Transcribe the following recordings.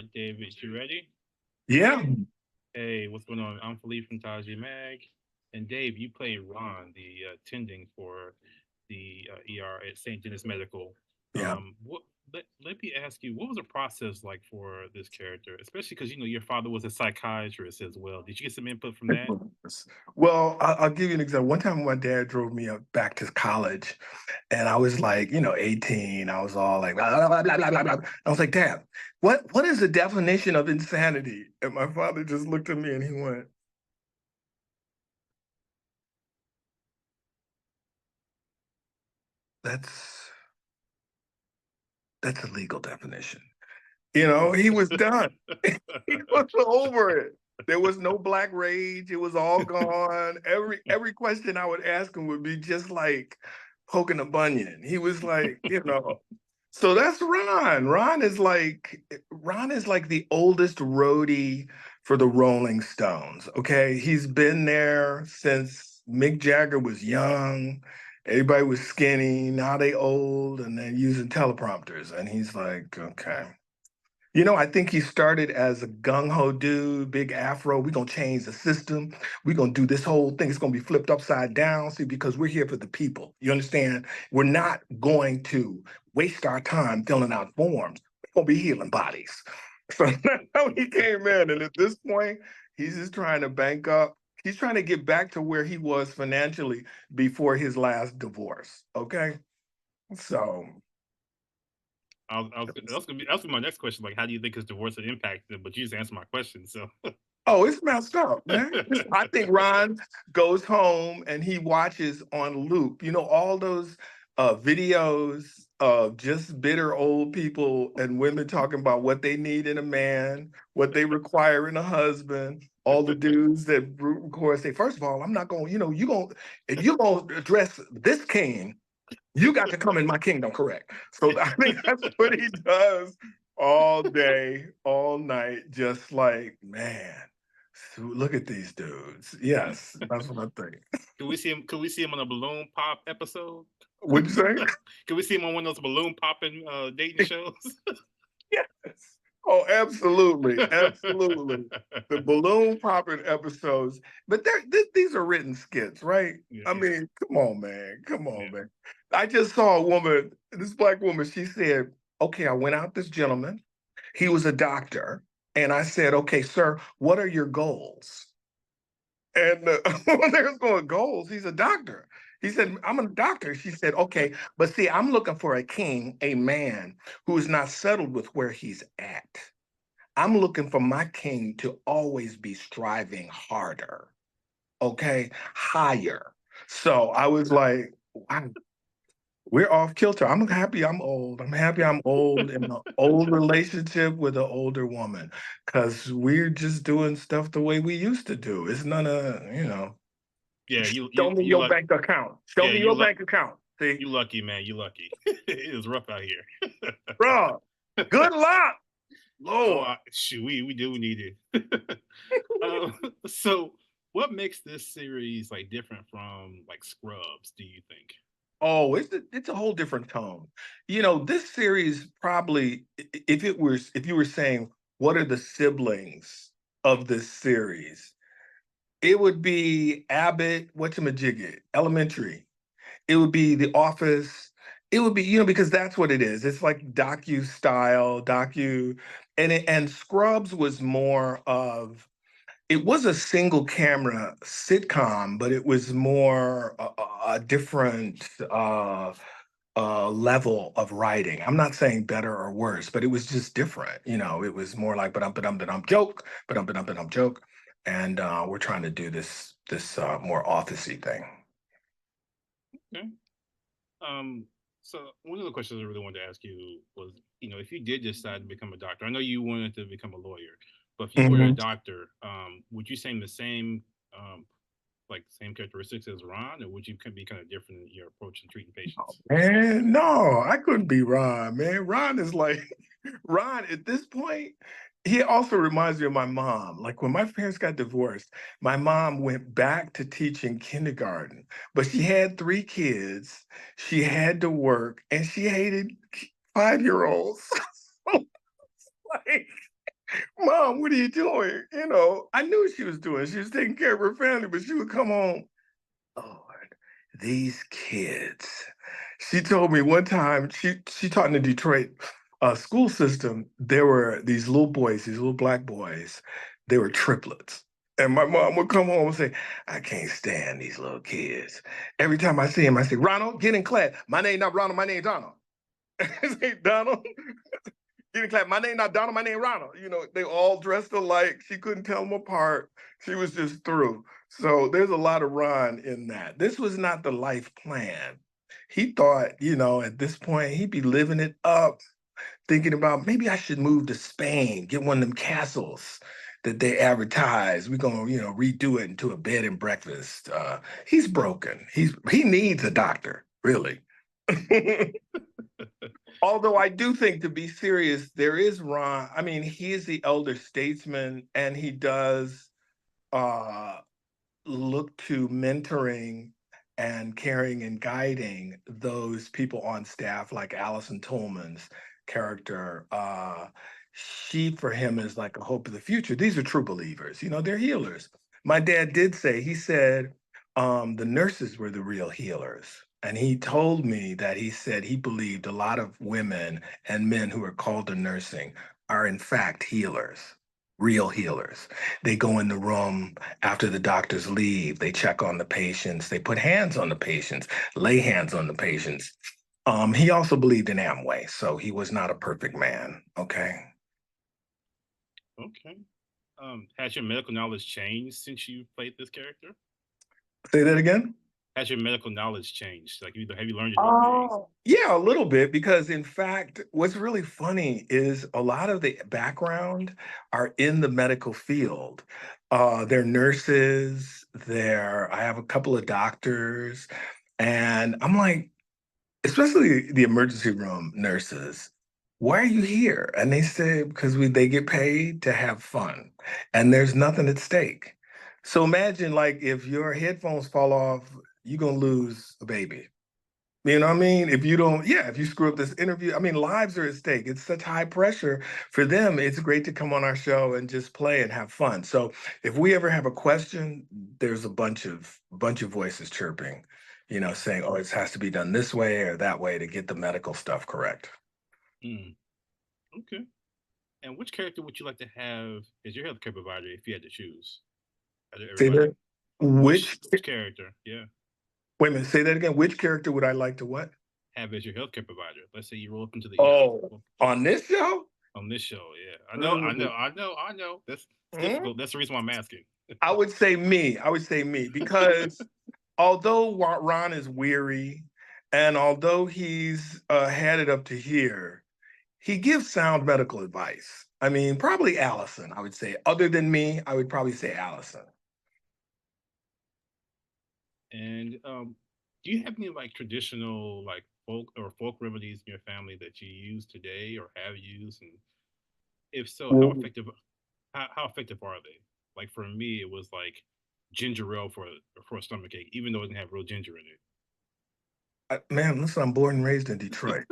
David, you ready? Yeah. Hey, what's going on? I'm Philippe from Taji Mag. And Dave, you play Ron, the attending for the ER at St. Denis Medical. Yeah. Let me ask you, what was the process like for this character? Especially because, your father was a psychiatrist as well. Did you get some input from that? Well, I'll give you an example. One time my dad drove me up back to college and I was like, 18. I was all like, blah, blah, blah, blah, blah, blah. I was like, Dad, what is the definition of insanity? And my father just looked at me and he went, that's that's a legal definition. He was done. He was over it. There was no black rage. It was all gone. Every question I would ask him would be just like poking a bunion. He was like. So that's Ron. Ron is like the oldest roadie for the Rolling Stones. Okay. He's been there since Mick Jagger was young. Everybody was skinny. Now they old and they're using teleprompters. And he's like, okay. I think he started as a gung-ho dude, big afro. We're gonna change the system. We're gonna do this whole thing. It's gonna be flipped upside down. See, because we're here for the people. You understand? We're not going to waste our time filling out forms. We're gonna be healing bodies. So that's how he came in. And at this point, he's just trying to bank up. He's trying to get back to where he was financially before his last divorce. Okay. So That's gonna be my next question. Like, how do you think his divorce had impacted him? But you just answered my question. So, oh, it's messed up, man. I think Ron goes home and he watches on loop, all those videos of just bitter old people and women talking about what they need in a man, what they require in a husband. All the dudes that record say, first of all, I'm not going, if you're going to address this king, you got to come in my kingdom, correct? So I think that's what he does all day, all night, just like, man, look at these dudes. Yes, that's what I think. can we see him? Could we see him on a balloon pop episode? Would you say? Can we see him on one of those balloon popping dating shows? Yes. Oh, absolutely. Absolutely. The balloon popping episodes. But these are written skits, right? Yeah, I yeah, mean, come on, man. Come yeah. on, man. I just saw a woman, this black woman, she said, okay, I went out this gentleman. He was a doctor. And I said, okay, sir, what are your goals? And there's going, goals. He's a doctor. He said, I'm a doctor. She said, okay, but see, I'm looking for a king, a man who is not settled with where he's at. I'm looking for my king to always be striving harder, okay, higher. So I was like, wow, we're off kilter. I'm happy I'm old. I'm happy I'm old in an old relationship with an older woman because we're just doing stuff the way we used to do. It's none of. Yeah, you Show you me you your luck. bank account. Show Yeah, me your bank account. See, you lucky, man. You lucky. It is rough out here. bro, good luck, Oh, Lord. shoot, we do need it. uh, so, what makes this series like different from like Scrubs? Do you think? Oh, it's a whole different tone. This series probably, if you were saying what are the siblings of this series, it would be Abbott, whatchamajigget, Elementary. It would be The Office. It would be, because that's what it is. It's like docu style, and Scrubs was more of, it was a single camera sitcom, but it was more a different level of writing. I'm not saying better or worse, but it was just different. It was more like but joke, but joke, and we're trying to do this more officey thing. Okay. Um, so one of the questions I really wanted to ask you was, if you did decide to become a doctor, I know you wanted to become a lawyer, but if you were a Mhm. doctor, would you say the same, like same characteristics as Ron, or would you be kind of different in your approach in treating patients? Man, no, I couldn't be Ron, man. Ron is like, Ron at this point, he also reminds me of my mom. Like when my parents got divorced, my mom went back to teaching kindergarten, but she had three kids. She had to work and she hated 5-year-olds. So, like, Mom, what are you doing? You know, I knew what she was doing. She was taking care of her family, but she would come home. Lord, these kids. She told me one time she taught in the Detroit school system. There were these little boys, these little black boys. They were triplets. And my mom would come home and say, I can't stand these little kids. Every time I see him, I say, Ronald, get in class. My name not Ronald, my name Donald. I say, Donald, get in class. My name not Donald, my name Ronald. You know, they all dressed alike. She couldn't tell them apart. She was just through. So there's a lot of Ron in that. This was not the life plan. He thought, you know, at this point, he'd be living it up, thinking about maybe I should move to Spain, get one of them castles that they advertise. We're gonna, you know, redo it into a bed and breakfast. He's broken. He needs a doctor, really. Although I do think, to be serious, there is Ron. I mean, he is the elder statesman, and he does uh, look to mentoring and caring and guiding those people on staff, like Allison Tolman's character. She, for him, is like a hope of the future. These are true believers, you know, they're healers. My dad did say, he said, the nurses were the real healers. And he told me that he said he believed a lot of women and men who are called to nursing are, in fact, healers, real healers. They go in the room after the doctors leave, they check on the patients, they put hands on the patients, lay hands on the patients. He also believed in Amway, so he was not a perfect man. Okay. Okay. Has your medical knowledge changed since you played this character? Say that again. Has your medical knowledge changed? Like, have you learned any things? Oh, yeah, a little bit, because in fact, what's really funny is a lot of the background are in the medical field. They're nurses, I have a couple of doctors, and I'm like, especially the emergency room nurses, why are you here? And they say, because they get paid to have fun and there's nothing at stake. So imagine, like, if your headphones fall off, you're gonna lose a baby. You know what I mean? If you don't, yeah, if you screw up this interview, I mean, lives are at stake. It's such high pressure for them. It's great to come on our show and just play and have fun. So if we ever have a question, there's a bunch of voices chirping, you know, saying, "Oh, it has to be done this way or that way to get the medical stuff correct." Mm, okay. And which character would you like to have as your healthcare provider if you had to choose? Out of Say everybody, that. Which which character? Yeah, Wait a minute. Say that again. Which character would I like to what? have as your healthcare provider. Let's say you roll up into the Oh, ER. Yeah, on this show? on this show. Yeah, Mm, I know. That's it's mm. difficult. That's the reason why I'm asking. I would say me. I would say me because although Ron is weary, and although he's had it up to here, he gives sound medical advice. I mean, probably Allison, I would say. Other than me, I would probably say Allison. And do you have any like traditional like folk remedies in your family that you use today or have used? And if so, Well, how effective are they? Like for me, it was like ginger ale for a stomach ache, even though it didn't have real ginger in man, listen, I'm born and raised in Detroit.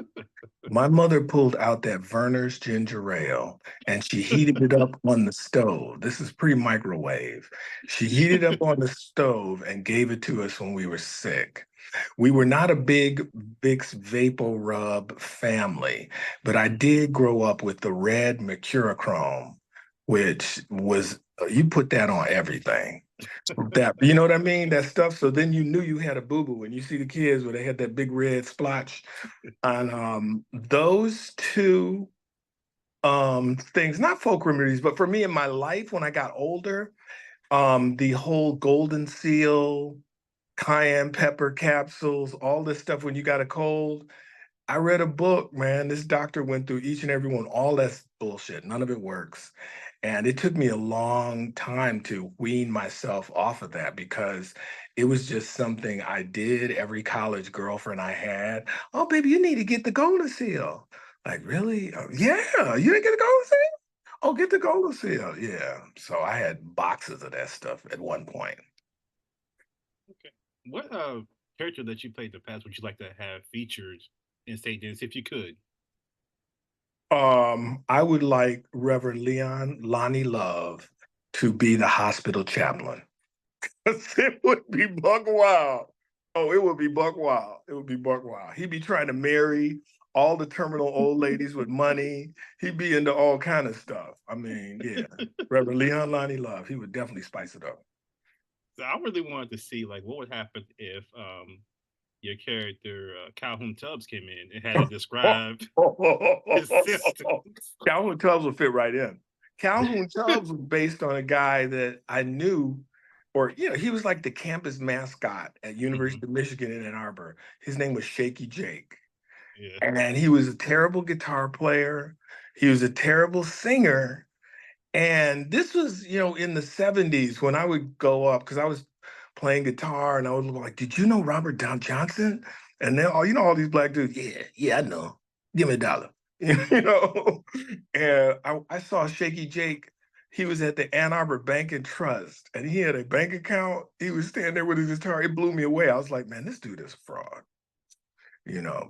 My mother pulled out that Verner's ginger ale and she heated it up on the stove. This is pre-microwave. She heated up on the stove and gave it to us when we were sick. We were not a big Vicks Vapor Rub family, but I did grow up with the red mercurochrome, which was you put that on everything. That, you know what I mean? That stuff. So then you knew you had a boo-boo, and you see the kids where they had that big red splotch. And those two things, not folk remedies, but for me in my life when I got older, the whole golden seal, cayenne pepper capsules, all this stuff when you got a cold. I read a book, man. This doctor went through each and every one. All that's bullshit. None of it works. And it took me a long time to wean myself off of that because it was just something I did. Every college girlfriend I had, oh, baby, you need to get the golden seal. Like, really? Yeah, you didn't get the golden seal? Oh, get the golden seal. Yeah. So I had boxes of that stuff at one point. it. Okay. What character that you played in the past would you like to have featured in St. Dennis if you could? I would like Reverend Leon Lonnie Love to be the hospital chaplain. It would be buck wild. Oh, it would be buck wild. It would be buck wild. He'd be trying to marry all the terminal old ladies with money. He'd be into all kind of stuff. I mean, yeah. Reverend Leon Lonnie Love, he would definitely spice it up. So I really wanted to see like what would happen if your character Calhoun Tubbs came in and had to describe his symptoms. Calhoun Tubbs would fit right in. Calhoun Tubbs was based on a guy that I knew, or he was like the campus mascot at University of Michigan in Ann Arbor. His name was Shaky Jake. Yeah. And he was a terrible guitar player. He was a terrible singer. And this was, in the 70s when I would go up, because I was playing guitar and I would look like, did you know Robert Down Johnson? And then all these black dudes, yeah, I know. Give me $1. And I saw Shaky Jake. He was at the Ann Arbor Bank and Trust, and he had a bank account. He was standing there with his guitar. It blew me away. I was like, man, this dude is a fraud.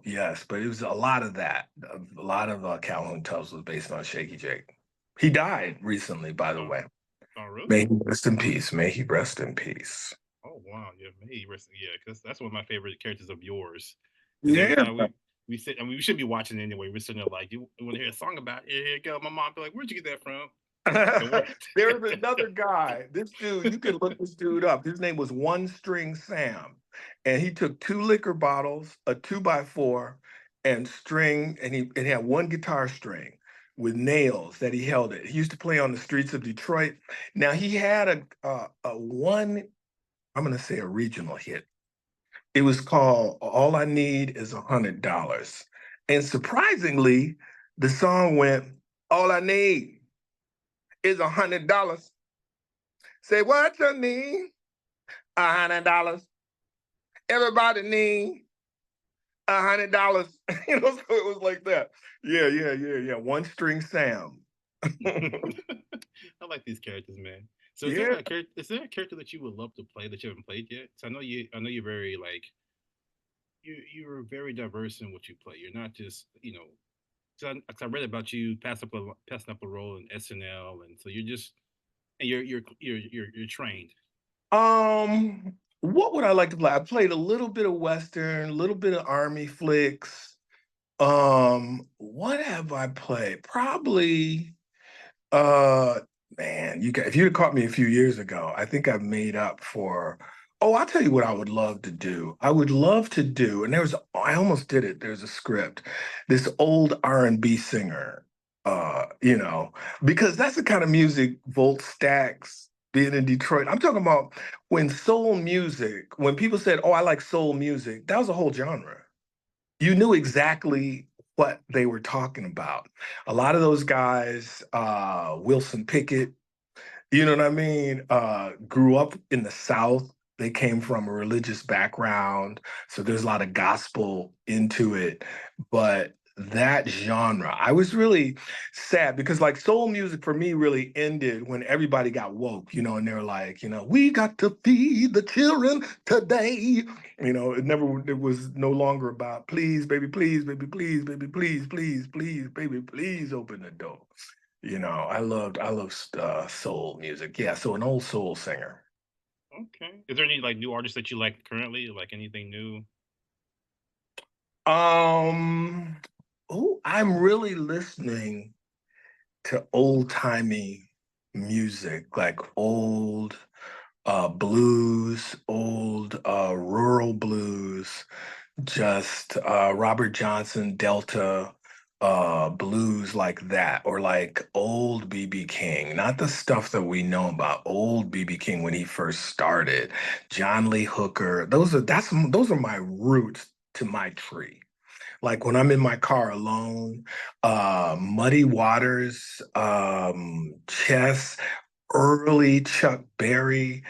Yes, but it was a lot of that. A lot of Calhoun Tubbs was based on Shaky Jake. He died recently, by the Oh, way. oh, really? May he rest in peace. May he rest in peace. Oh wow, yeah, me, yeah, because that's one of my favorite characters of yours. Because every Yeah. time we sit, I mean, we should be watching anyway. We're sitting there like, you want to hear a song about it? Here you go. My mom be like, where'd you get that from? Don't worry. There was another guy. This dude, you can look this dude up. His name was One String Sam. And he took 2 liquor bottles, a 2x4, and string, and he had one guitar string with nails that he held it. He used to play on the streets of Detroit. Now he had a one, I'm gonna say a regional hit. It was called All I Need Is $100. And surprisingly, the song went, All I Need is $100. Say what you need, $100. Everybody need $100. So it was like that. Yeah. One String Sam. I like these characters, man. So Yeah. is there a character that you would love to play that you haven't played yet? So I know you're very like you're very diverse in what you play. You're not just because I read about you passing up a role in SNL, and so you're just and you're trained. What would I like to play? I played a little bit of Western, a little bit of Army flicks. What have I played? Probably Uh, man, if you'd caught me a few years ago, I think I've made up for. Oh, I'll tell you what I would love to do. I would love to do, and I almost did it. There's a script. This old R&B singer, because that's the kind of music Volt Stacks being in Detroit. I'm talking about when soul music, when people said, "Oh, I like soul music," that was a whole genre. You knew exactly what they were talking about. A lot of those guys, Wilson Pickett, you know what I mean, grew up in the South. They came from a religious background, so there's a lot of gospel into it. But that genre, I was really sad because like soul music for me really ended when everybody got woke, and they're like, we got to feed the children today. It was no longer about please, baby, please, baby, please, baby, please, please, please, baby, please open the door. I loved soul music. Yeah, so an old soul singer. Okay. Is there any like new artists that you like currently? Like anything new? Um, oh, I'm really listening to old-timey music, like old blues, old rural blues, just Robert Johnson, Delta blues like that, or like old BB King, not the stuff that we know about, old BB King when he first started, John Lee Hooker. Those are my roots to my tree. Like when I'm in my car alone, Muddy Waters, Chess, early Chuck Berry,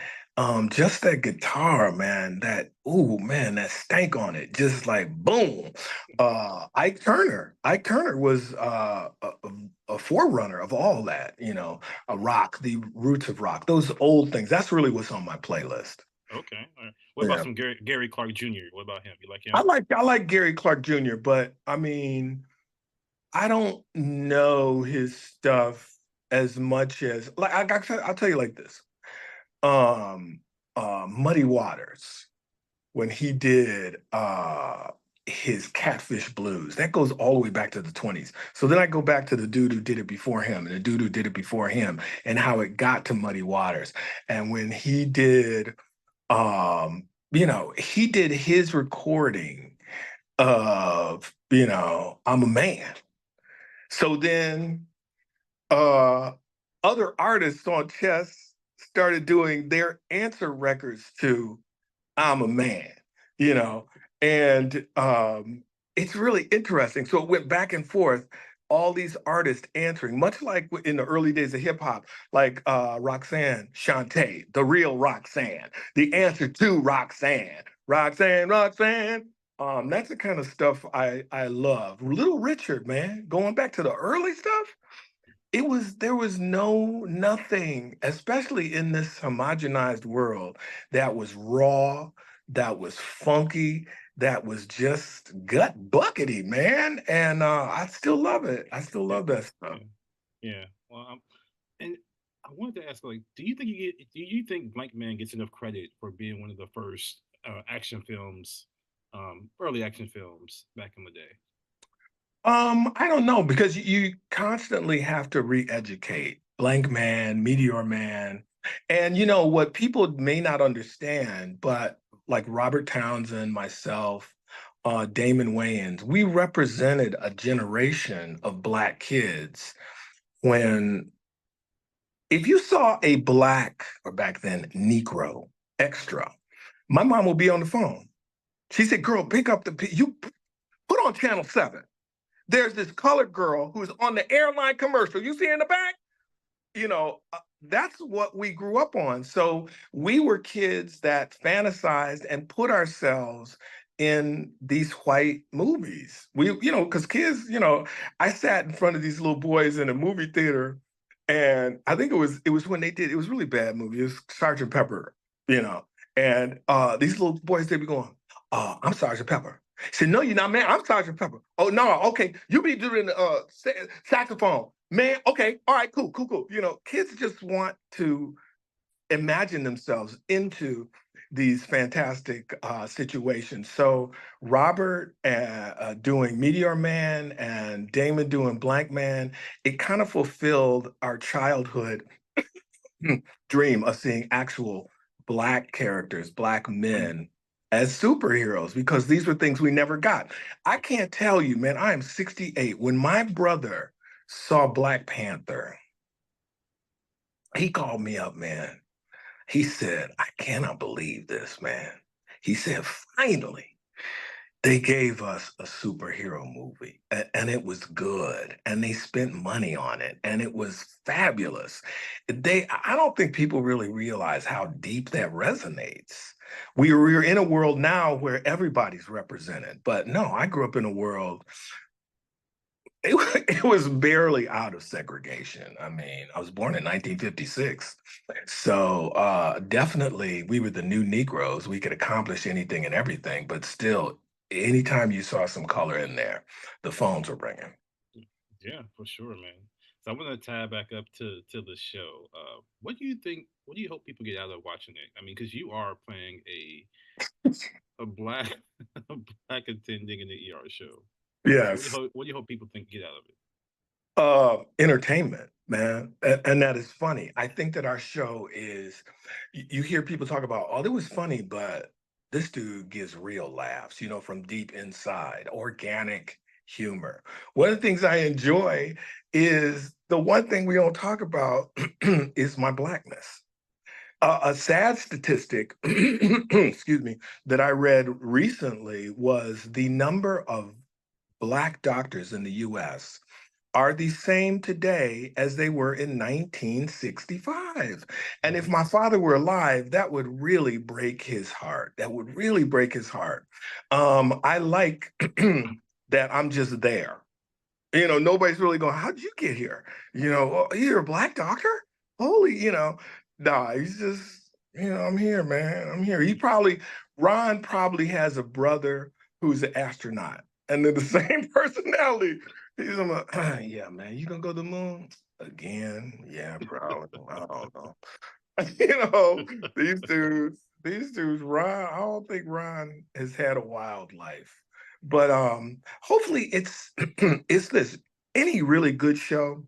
just that guitar, man, ooh, man, that stank on it, just like boom. Ike Turner was a forerunner of all that, the roots of rock, those old things. That's really what's on my playlist. Okay. All right. What about Yeah. some Gary Clark Jr.? What about him? You like I him? like I like Gary Clark Jr., but I mean, I don't know his stuff as much as like I'll tell you like this. Um, Muddy Waters when he did his Catfish Blues. That goes all the way back to the 20s. So then I go back to the dude who did it before him and the dude who did it before him and how it got to Muddy Waters. And when he did he did his recording of, I'm a man. So then uh other artists on Chess started doing their answer records to I'm a man, you know, and it's really interesting. So it went back and forth, all these artists answering, much like in the early days of hip hop, like Roxanne Shante, the real Roxanne, the answer to Roxanne, Roxanne, Roxanne. That's the kind of stuff I love. Little Richard, man, going back to the early stuff, there was nothing, especially in this homogenized world, that was raw, that was funky, that was just gut buckety, man. And I still love it. I still Yeah, love that stuff. yeah, yeah. Well, and I wanted to ask, like, do you think Blank Man gets enough credit for being one of the first action films, early action films back in the day? I don't know because you constantly have to re-educate Blank Man, Meteor Man, and what people may not understand, but like Robert Townsend, myself, Damon Wayans, we represented a generation of Black kids when if you saw a Black, or back then, Negro extra, my mom would be on the phone. She said, girl, pick up you put on channel 7. There's this colored girl who's on the airline commercial. You see in the back? That's what we grew up on. So we were kids that fantasized and put ourselves in these white movies. Because kids, I sat in front of these little boys in a movie theater, and I think it was when it was a really bad movie. It was Sergeant Pepper, you know, and these little boys, they'd be going, I'm Sergeant Pepper. He said, no, you're not, man. I'm Sergeant Pepper. Oh, no, okay. You be doing the saxophone. Man, okay, all right, cool, cool, cool. Kids just want to imagine themselves into these fantastic situations. So Robert doing Meteor Man and Damon doing Blank Man, it kind of fulfilled our childhood dream of seeing actual Black characters, Black men as superheroes, because these were things we never got. I can't tell you, man, I am 68. When my brother saw Black Panther, he called me up, man. He said, I cannot believe this, man. He said, finally, they gave us a superhero movie and it was good and they spent money on it and it was fabulous. I don't think people really realize how deep that resonates. We're in a world now where everybody's represented, but no, I grew up in a world, it was barely out of segregation. I mean, I was born in 1956. So definitely we were the new Negroes. We could accomplish anything and everything, but still, anytime you saw some color in there, the phones were ringing. Yeah, for sure, man. So I want to tie back up to the show. What do you think? What do you hope people get out of watching it? I mean, because you are playing a black a black attending in the ER show. Yes. What do you hope people think get out of it? Entertainment, man. And that is funny. I think that our show is, you hear people talk about, oh, it was funny, but this dude gives real laughs, from deep inside, organic humor. One of the things I enjoy is the one thing we don't talk about is my Blackness. A sad statistic, excuse me, that I read recently was the number of Black doctors in the US are the same today as they were in 1965. And if Mhm. my father were alive, that would really break his heart. That would really break his heart. I like that I'm just there. Nobody's really going, how'd you get here? "Oh, you're a Black doctor? Holy, nah, he's just, I'm here, man. I'm here. Ron probably has a brother who's an astronaut and they're the same personality. He's on yeah, man, you gonna go to the moon again? Yeah, probably. I don't know. You know, these dudes, Ron, I don't think Ron has had a wild life. But hopefully it's it's this any really good show,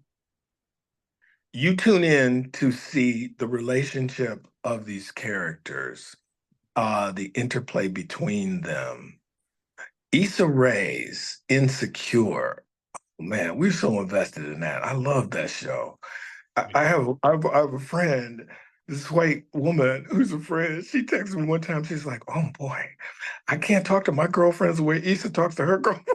you tune in to see the relationship of these characters, the interplay between them. Issa Rae's Insecure. Man, we're so invested in that. I love that show. Me too. I have a friend, this white woman who's a friend. She texted me one time. She's like, "Oh boy, I can't talk to my girlfriends the way Issa talks to her girlfriend."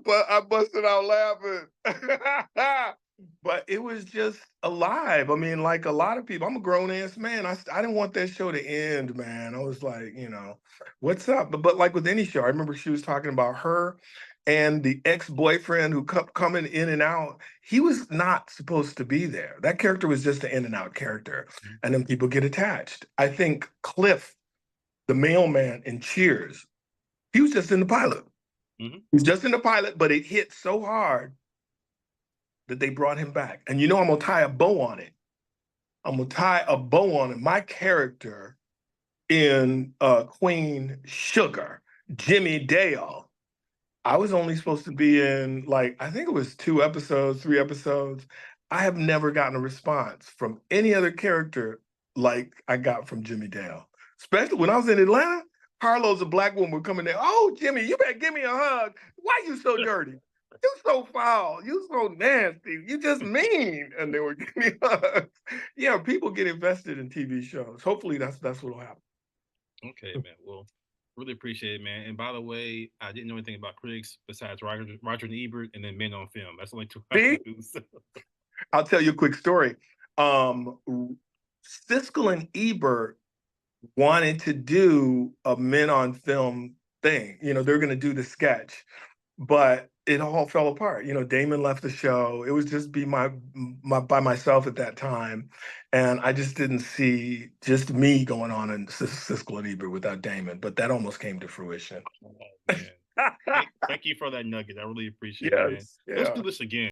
But I busted out laughing. But it was just alive. I mean, like a lot of people, I'm a grown ass man. I didn't want that show to end, man. I was like, what's up? But like with any show, I remember she was talking about her and the ex-boyfriend who kept coming in and out. He was not supposed to be there. That character was just an in and out character. Mhm. And then people get attached. I think Cliff, the mailman in Cheers, he was just in the pilot. Mhm. He was just in the pilot, but it hit so hard that they brought him back. And I'm gonna tie a bow on it. I'm gonna tie a bow on it. My character in Queen Sugar, Jimmy Dale, I was only supposed to be in like, I think it was 2 episodes, 3 episodes. I have never gotten a response from any other character like I got from Jimmy Dale. Especially when I was in Atlanta, Carlos, a black woman, would come in there. "Oh, Jimmy, you better give me a hug. Why you so dirty? You so foul. You so nasty. You just mean." And they would give me hugs. Yeah, people get invested in TV shows. Hopefully that's what'll happen. Okay, man. Well, really appreciate it, man. And by the way, I didn't know anything about critics besides Roger and Ebert, and then Men on Film. That's the only two I See, knew. So. I'll tell you a quick story. Um, Siskel and Ebert wanted to do a Men on Film thing. They're going to do the sketch, but it all fell apart. Damon left the show. It was just be my by myself at that time, and I just didn't see just me going on in Siskel and Ebert without Damon. But that almost came to fruition. Oh, man. Thank you for that nugget. I really appreciate it, man. Yes, Let's do yeah. this again.